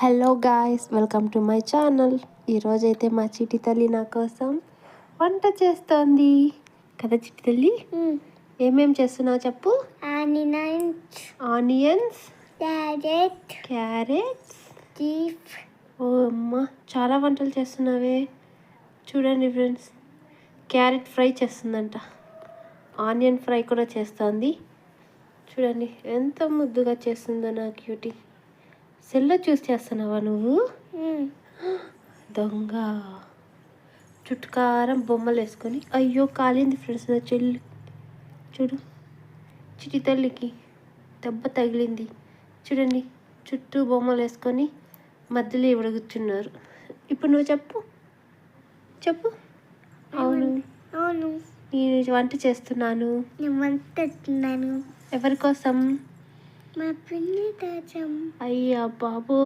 Hello guys, welcome to my channel. ఈరోజైతే మా చిట్టి తల్లి నా కోసం వంట చేస్తోంది కదా. చిట్టి తల్లి, ఏమేం చేస్తున్నావు చెప్పు. Onions, carrots, beef. ఓ అమ్మ, చాలా వంటలు చేస్తున్నావే. చూడండి ఫ్రెండ్స్, క్యారెట్ ఫ్రై చేస్తుందంట, ఆనియన్ ఫ్రై కూడా చేస్తోంది. చూడండి ఎంత ముద్దుగా చేస్తుందో నా క్యూటీ. సెల్లో చూసి చేస్తున్నావా నువ్వు? దొంగ. చుట్టుకారం బొమ్మలు వేసుకొని, అయ్యో కాలింది ఫ్రెండ్స్ నా చెల్లి. చూడు, చిట్టి తల్లికి దెబ్బ తగిలింది. చూడండి, చుట్టూ బొమ్మలు వేసుకొని మధ్యలో ఇవిడ కూర్చున్నారు. ఇప్పుడు నువ్వు చెప్పు చెప్పు. అవును అవును, నేను వంట చేస్తున్నాను. ఎవరి కోసం? మా పిన్ని కోసం. అయ్యా బాబు.